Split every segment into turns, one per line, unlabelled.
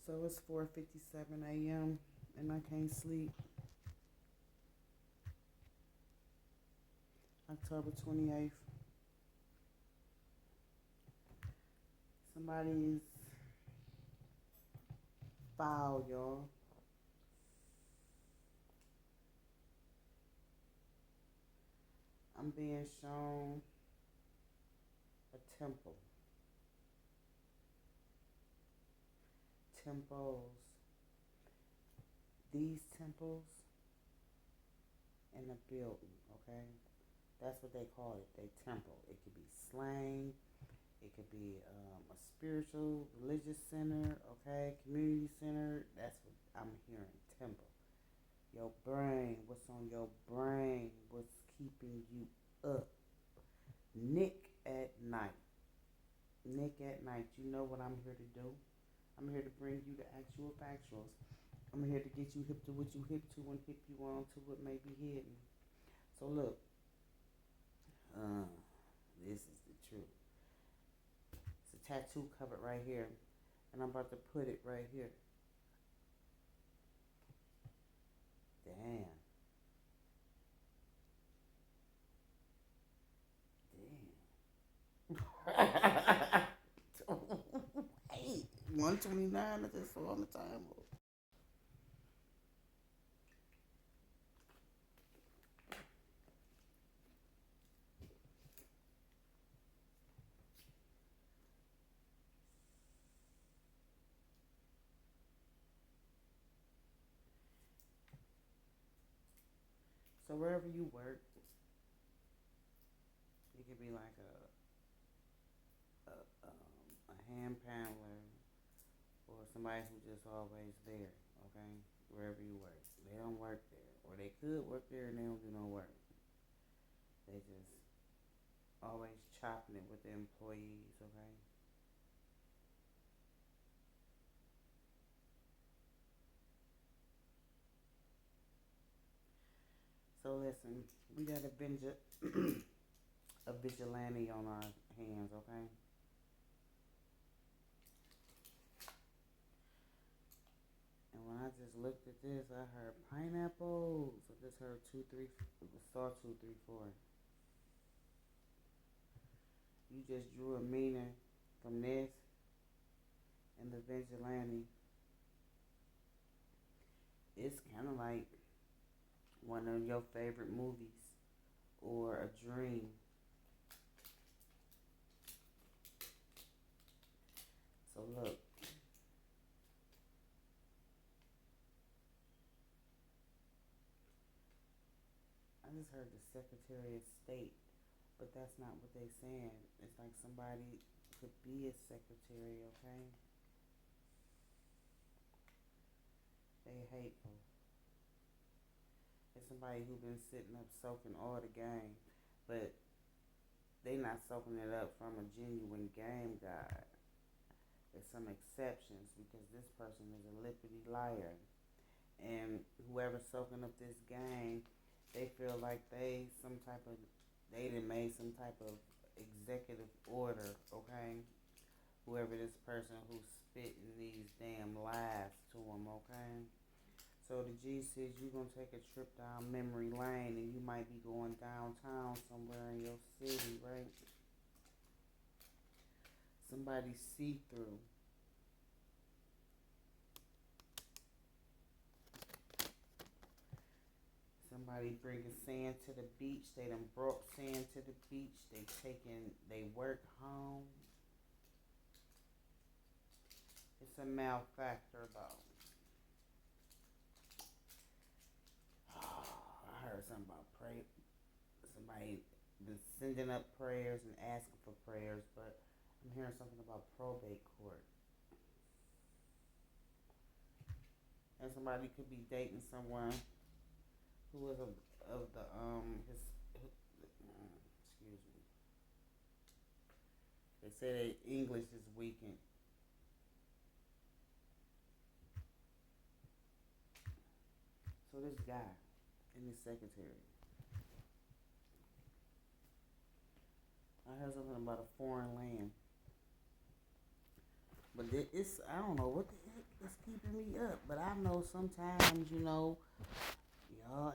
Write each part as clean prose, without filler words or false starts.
So it's 4:57 a.m. and I can't sleep. October 28th. Somebody is foul, y'all. I'm being shown a temple. Temples. These temples in a building, okay? That's what they call it. They temple. It could be slang. It could be a spiritual, religious center, okay? Community center. That's what I'm hearing. Temple. Your brain. What's on your brain? What's keeping you up? Nick at night. Nick at night. You know what I'm here to do. I'm here to bring you the actual factuals. I'm here to get you hip to what you hip to and hip you on to what may be hidden. So look, this is the truth. It's a tattoo covered right here, and I'm about to put it right here. Damn. Hey, 129. I just saw on the time. So wherever you work, it could be like a hand paneler or somebody who just always there. Okay, wherever you work, they don't work there, or they could work there and they don't do no work. They just always chopping it with the employees. Okay. So listen, we got a vigilante on our hands. Okay. And when I just looked at this, I heard pineapples. I just heard saw 2, 3, 4. You just drew a meaning from this and the vigilante. It's kind of like one of your favorite movies or a dream. So look, I just heard the Secretary of State, but that's not what they're saying. It's like somebody could be a secretary, okay? They hateful. It's somebody who been sitting up soaking all the game, but they not soaking it up from a genuine game guy. There's some exceptions because this person is a lippity liar. And whoever's soaking up this game, they feel like they done made some type of executive order, okay? Whoever this person who's spitting these damn lies to them, okay? So the G says you're going to take a trip down memory lane and you might be going downtown somewhere in your city, right? Somebody see through. Somebody bringing sand to the beach. They done brought sand to the beach. They taking they work home. It's a malfactor though. Oh, I heard something about pray. Somebody been sending up prayers and asking for prayers, but I'm hearing something about probate court. And somebody could be dating someone who was of the excuse me. They say their English is weakened. So this guy and his secretary. I heard something about a foreign land. But it's, I don't know what the heck is keeping me up. But I know sometimes, y'all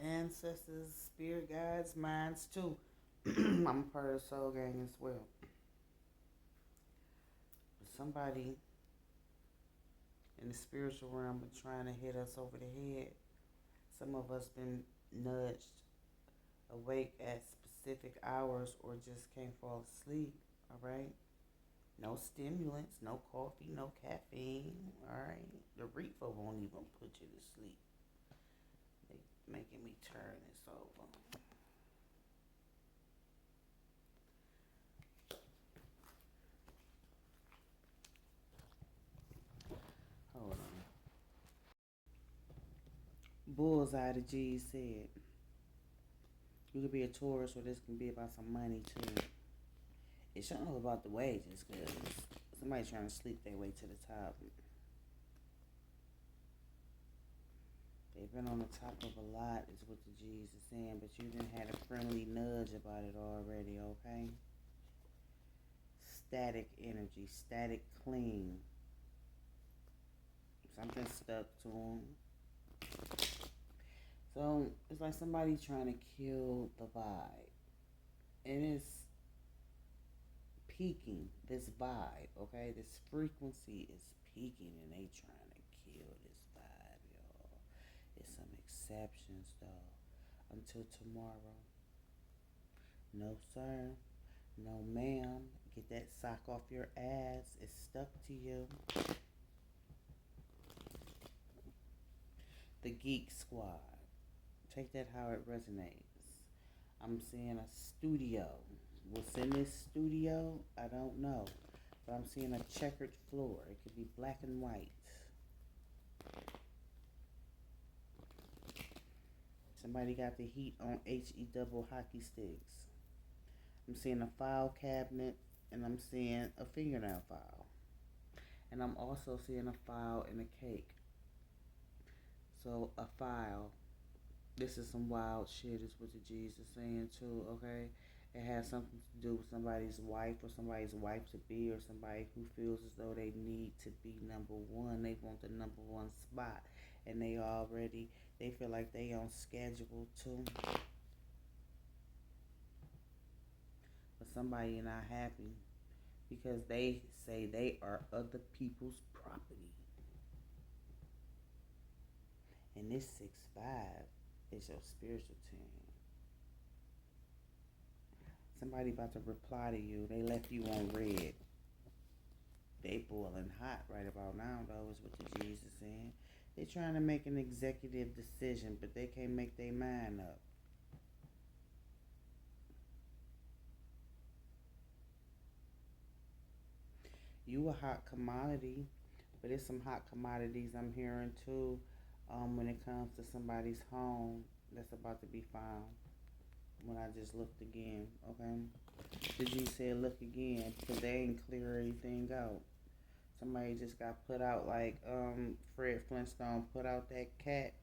ancestors, spirit guides, minds too. I'm a part of SoulGanG as well. But somebody in the spiritual realm been trying to hit us over the head. Some of us been nudged awake at specific hours or just can't fall asleep. All right. No stimulants, no coffee, no caffeine. All right. The reefer won't even put you to sleep. They making me turn this over. Hold on. Bullseye, the G said. You could be a tourist, or this can be about some money too. It's all about the wages, because somebody's trying to sleep their way to the top. They've been on the top of a lot, is what the G's are saying, but you didn't have a friendly nudge about it already, okay? Static energy, static clean. Something stuck to them. So it's like somebody trying to kill the vibe. And it's peaking, this vibe, okay? This frequency is peaking and they trying to kill this vibe, y'all. It's some exceptions though. Until tomorrow. No sir. No ma'am. Get that sock off your ass. It's stuck to you. The Geek Squad. Take that how it resonates. I'm seeing a studio. What's in this studio? I don't know. But I'm seeing a checkered floor. It could be black and white. Somebody got the heat on HE double hockey sticks. I'm seeing a file cabinet and I'm seeing a fingernail file. And I'm also seeing a file and a cake. So a file. This is some wild shit is what the G's are saying too, okay? It has something to do with somebody's wife or somebody's wife to be or somebody who feels as though they need to be number one. They want the number one spot. And they feel like they on schedule too. But somebody not happy because they say they are other people's property. And this 6-5 is your spiritual team. Somebody about to reply to you. They left you on red. They boiling hot right about now, though, is what the G's is saying. They're trying to make an executive decision, but they can't make their mind up. You a hot commodity, but it's some hot commodities I'm hearing too when it comes to somebody's home that's about to be found. When I just looked again, okay? The G said look again because they ain't clear anything out. Somebody just got put out like Fred Flintstone put out that cat.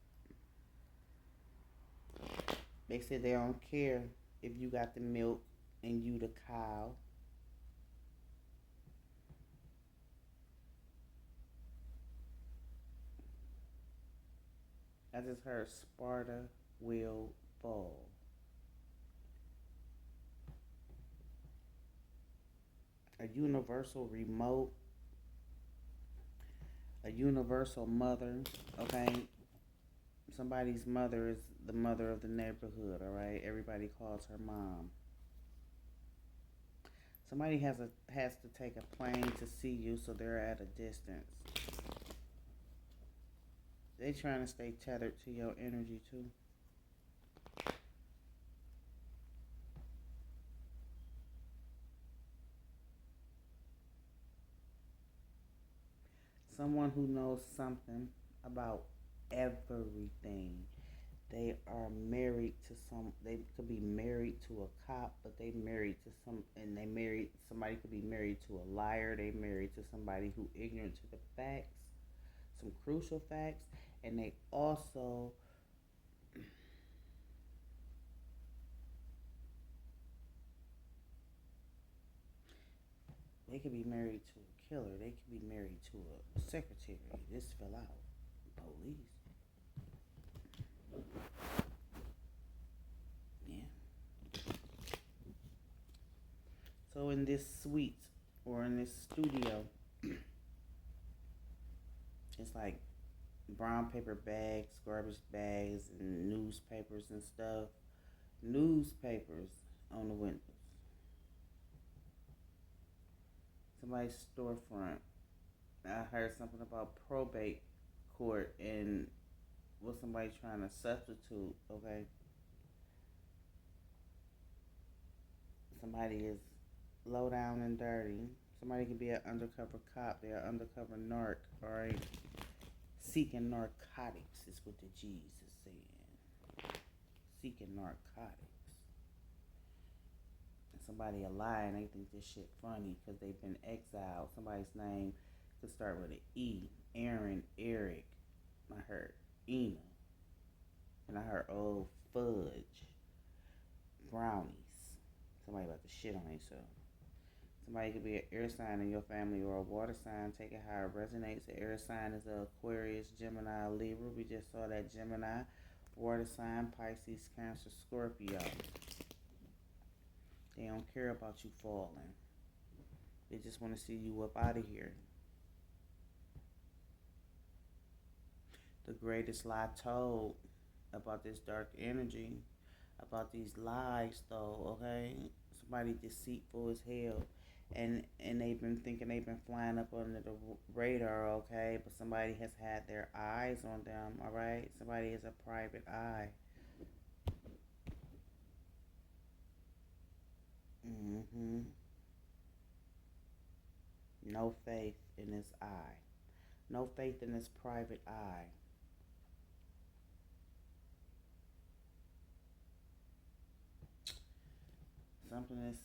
They said they don't care if you got the milk and you the cow. I just heard Sparta will fall. A universal remote, a universal mother, okay? Somebody's mother is the mother of the neighborhood, all right? Everybody calls her mom. Somebody has to take a plane to see you, so they're at a distance. They trying to stay tethered to your energy too. Someone who knows something about everything. They are married to they could be married to a cop, but they married to somebody could be married to a liar. They married to somebody who ignorant to the facts, some crucial facts, and they also they could be married to a killer. They could be married to a secretary. This fell out. Police. Yeah. So in this suite or in this studio, it's like brown paper bags, garbage bags, and newspapers and stuff. Newspapers on the windows. Somebody's storefront. I heard something about probate court and what somebody trying to substitute, okay? Somebody is low down and dirty. Somebody could be an undercover cop. They're an undercover narc, alright? Seeking narcotics is what the G's is saying. Seeking narcotics. And somebody a lie and they think this shit funny because they've been exiled. Somebody's name could start with an E. Aaron, Eric. I heard Ina. And I heard old fudge. Brownies. Somebody about to shit on themselves. Somebody could be an air sign in your family or a water sign. Take it how it resonates. The air sign is Aquarius, Gemini, Libra. We just saw that Gemini. Water sign, Pisces, Cancer, Scorpio. They don't care about you falling. They just want to see you up out of here. The greatest lie told about this dark energy, about these lies though, okay? Somebody deceitful as hell. And they've been thinking they've been flying up under the radar, okay? But somebody has had their eyes on them, all right? Somebody is a private eye. No faith in this eye. No faith in this private eye. Something is,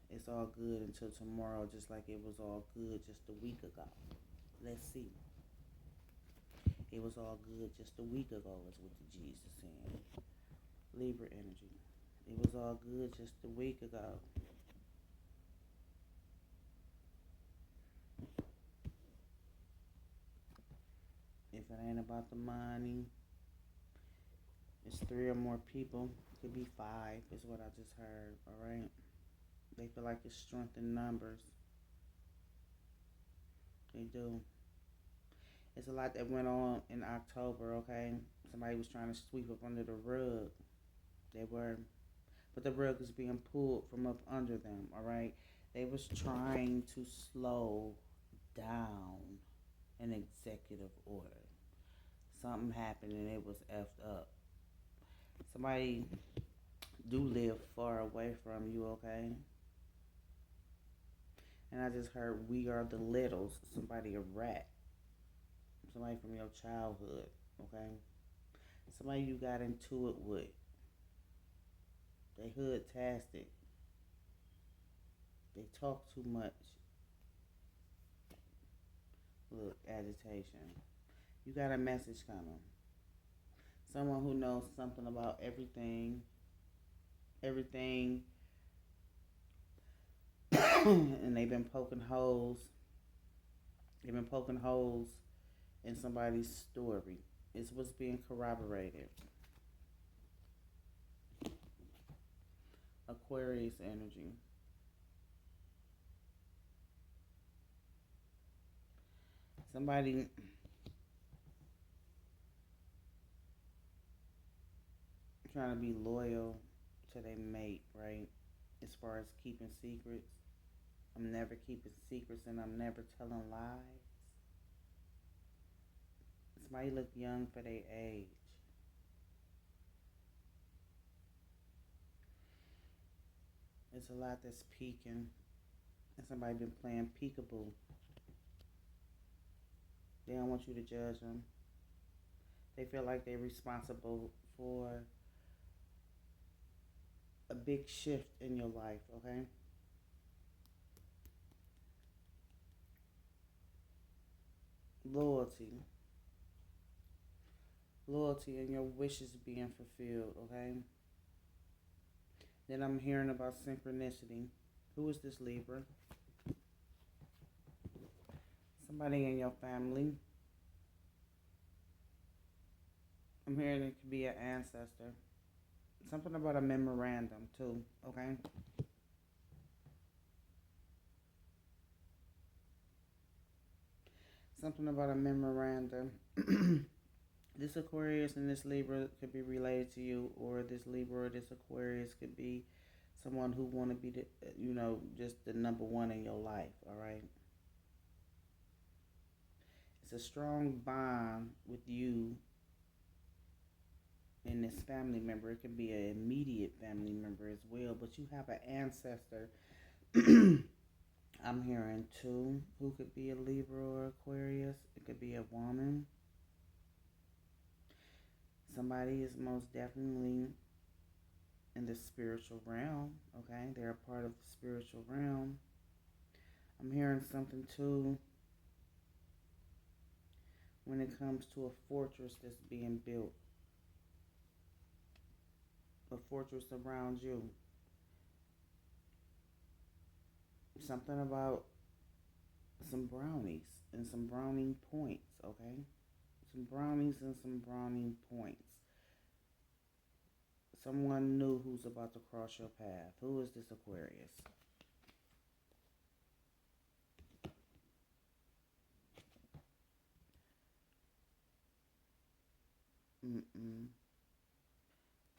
it's all good until tomorrow, just like it was all good just a week ago. Let's see. It was all good just a week ago is what the G's are saying. Libra energy. It was all good just a week ago. If it ain't about the money, it's 3 or more people. Could be 5 is what I just heard, alright? They feel like it's strength in numbers. They do. It's a lot that went on in October, okay? Somebody was trying to sweep up under the rug. They were. But the rug is being pulled from up under them, alright? They was trying to slow down an executive order. Something happened and it was effed up. Somebody do live far away from you, okay? And I just heard we are the littles. Somebody a rat. Somebody from your childhood, okay? Somebody you got into it with. They hood-tastic. They talk too much. Look, agitation. You got a message coming. Someone who knows something about everything. Everything. And they've been poking holes. They've been poking holes in somebody's story. It's what's being corroborated. Aquarius energy. Somebody trying to be loyal to their mate, right? As far as keeping secrets. I'm never keeping secrets and I'm never telling lies. Somebody look young for their age. It's a lot that's peeking. And somebody been playing peekaboo. They don't want you to judge them. They feel like they're responsible for a big shift in your life, okay? Loyalty. Loyalty and your wishes being fulfilled, okay? Then I'm hearing about synchronicity. Who is this Libra? Somebody in your family. I'm hearing it could be an ancestor. Something about a memorandum too, okay? Something about a memorandum. This Aquarius and this Libra could be related to you, or this Libra or this Aquarius could be someone who want to be the, just the number one in your life, all right? It's a strong bond with you and this family member. It could be an immediate family member as well, but you have an ancestor. I'm hearing too, who could be a Libra or Aquarius. It could be a woman. Somebody is most definitely in the spiritual realm, okay? They're a part of the spiritual realm. I'm hearing something too when it comes to a fortress that's being built. A fortress around you. Something about some brownies and some brownie points, okay? Some brownies and some brownie points. Someone new who's about to cross your path. Who is this Aquarius?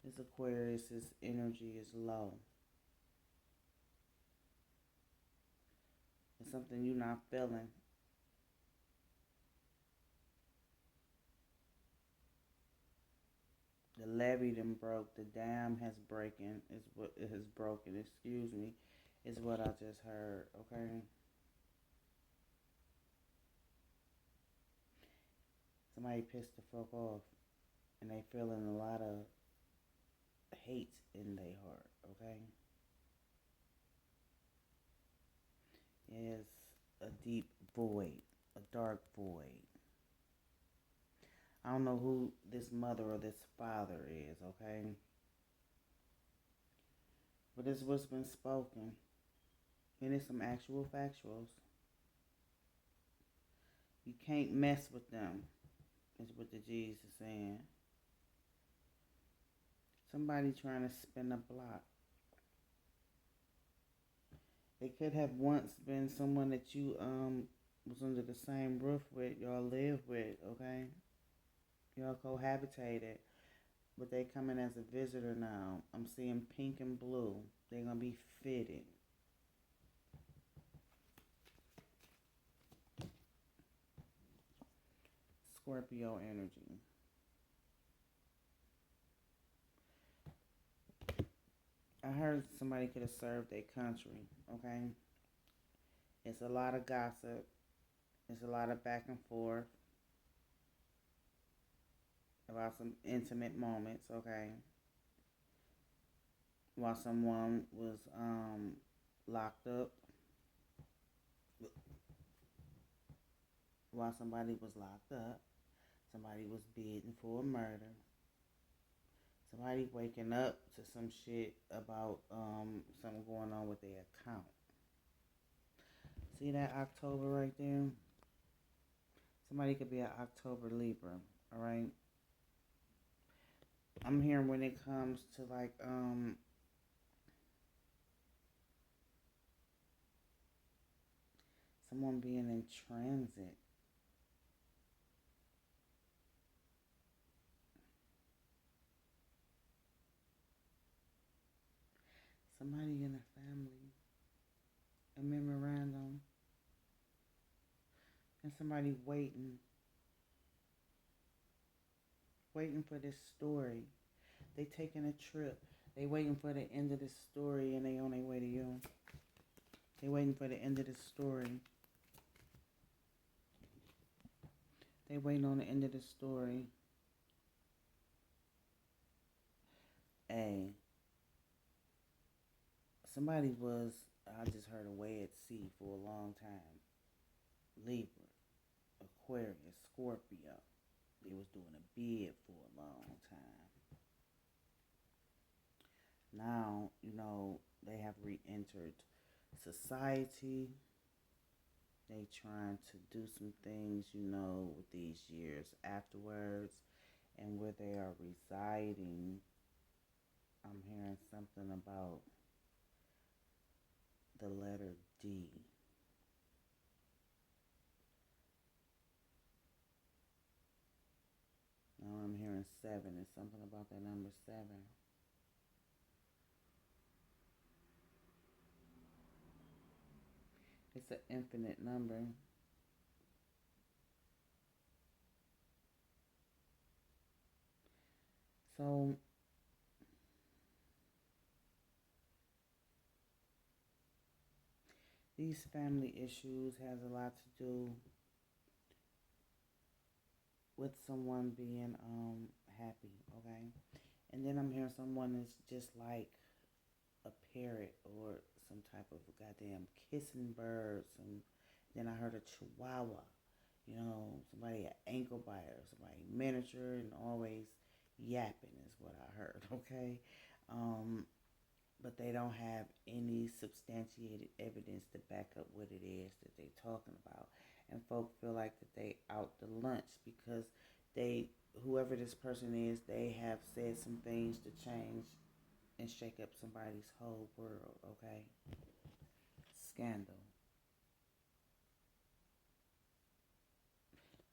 This Aquarius's energy is low. It's something you're not feeling. The levee done broke. The dam has broken. Is what it has broken. Excuse me, is what I just heard. Okay. Somebody pissed the fuck off, and they feeling a lot of hate in their heart. Okay. It's a deep void, a dark void. I don't know who this mother or this father is, okay? But it's what's been spoken. And it's some actual factuals. You can't mess with them, is what the G's is saying. Somebody trying to spin a block. They could have once been someone that you was under the same roof with, y'all lived with, okay? Y'all cohabitated, but they coming as a visitor now. I'm seeing pink and blue. They're going to be fitted. Scorpio energy. I heard somebody could have served their country, okay? It's a lot of gossip. It's a lot of back and forth about some intimate moments, okay? While someone was locked up. While somebody was locked up. Somebody was bidding for a murder. Somebody waking up to some shit about something going on with their account. See that October right there? Somebody could be an October Libra, alright? I'm hearing when it comes to like someone being in transit. Somebody in a family, a memorandum, and somebody waiting for this story. They taking a trip. They waiting for the end of this story, and they on their way to you. They waiting for the end of this story. They waiting on the end of the story. Hey, somebody was, I just heard away at sea for a long time. Libra, Aquarius, Scorpio. They was doing a bid for a long time. Now, they have re-entered society. they trying to do some things, you know, with these years afterwards, and where they are residing. I'm hearing something about the letter D. Now I'm hearing 7. It's something about that number 7. It's an infinite number. So these family issues has a lot to do with someone being happy, okay? And then I'm hearing someone is just like a parrot or some type of goddamn kissing bird. Then I heard a chihuahua, you know, somebody an ankle biter, somebody miniature and always yapping is what I heard, okay? But they don't have any substantiated evidence to back up what it is that they're talking about. And folk feel like that they out the lunch because whoever this person is, they have said some things to change and shake up somebody's whole world, okay? Scandal.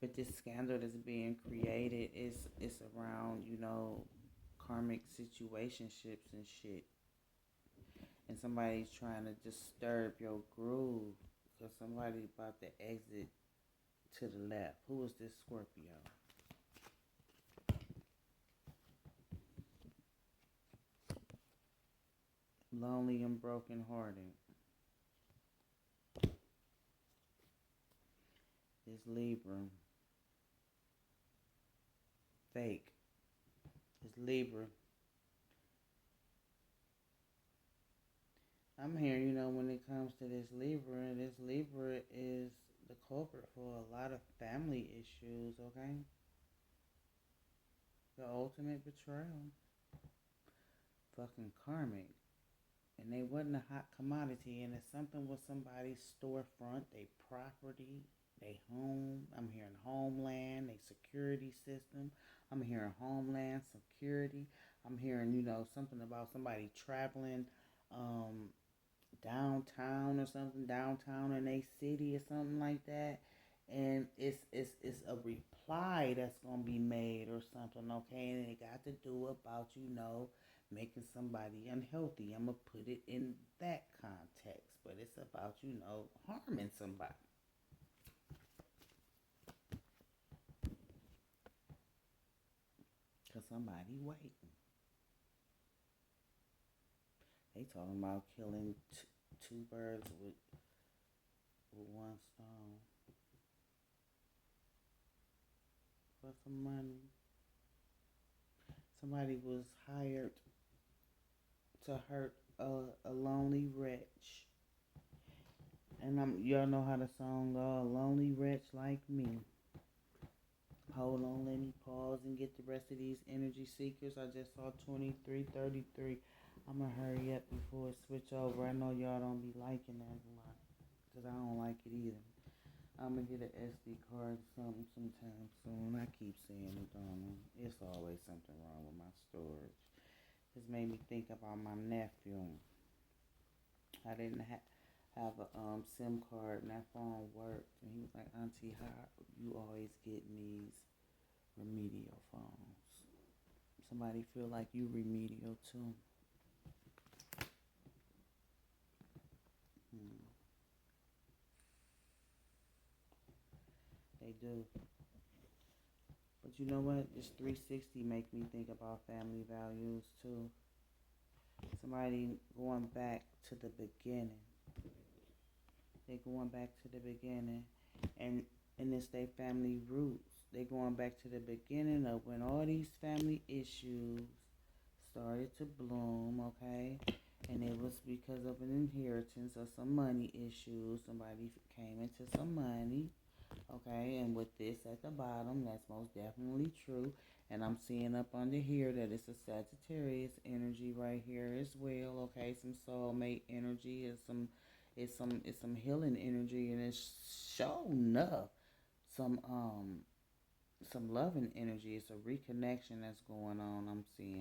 But this scandal that's being created is around, you know, karmic situationships and shit. And somebody's trying to disturb your groove because somebody's about to exit to the left. Who is this Scorpio? Lonely and brokenhearted. This Libra. Fake. This Libra. I'm hearing, you know, when it comes to this Libra is the culprit for a lot of family issues, okay? The ultimate betrayal. Fucking karmic. And they wasn't a hot commodity, and it's something with somebody's storefront, they property, they home. I'm hearing homeland, they security system. I'm hearing homeland security. I'm hearing, you know, something about somebody traveling downtown or something, downtown in a city or something like that. And it's a reply that's gonna be made or something, okay? And it got to do about, you know, making somebody unhealthy. I'm gonna put it in that context, but it's about, you know, harming somebody. Cause somebody waiting. They talking about killing two birds with one stone for some money. Somebody was hired to hurt a lonely wretch. And y'all know how the song go, a lonely wretch like me. Hold on, let me pause and get the rest of these energy seekers. I just saw 2333. I'm going to hurry up before it switch over. I know y'all don't be liking that a lot because I don't like it either. I'm going to get an SD card sometime soon. I keep saying it, don't I? It's always something wrong with my storage. This made me think about my nephew. I didn't have a SIM card and that phone worked. And he was like, Auntie, how you always getting these remedial phones? Somebody feel like you remedial too? They do. But you know what? This 360 make me think about family values too. Somebody going back to the beginning. They going back to the beginning. And it's their family roots. They going back to the beginning of when all these family issues started to bloom, okay? And it was because of an inheritance or some money issues. Somebody came into some money, okay? And with this at the bottom, that's most definitely true. And I'm seeing up under here that it's a Sagittarius energy right here as well, okay? Some soulmate energy and some, It's some healing energy, and it's showing up some loving energy. It's a reconnection that's going on. I'm seeing.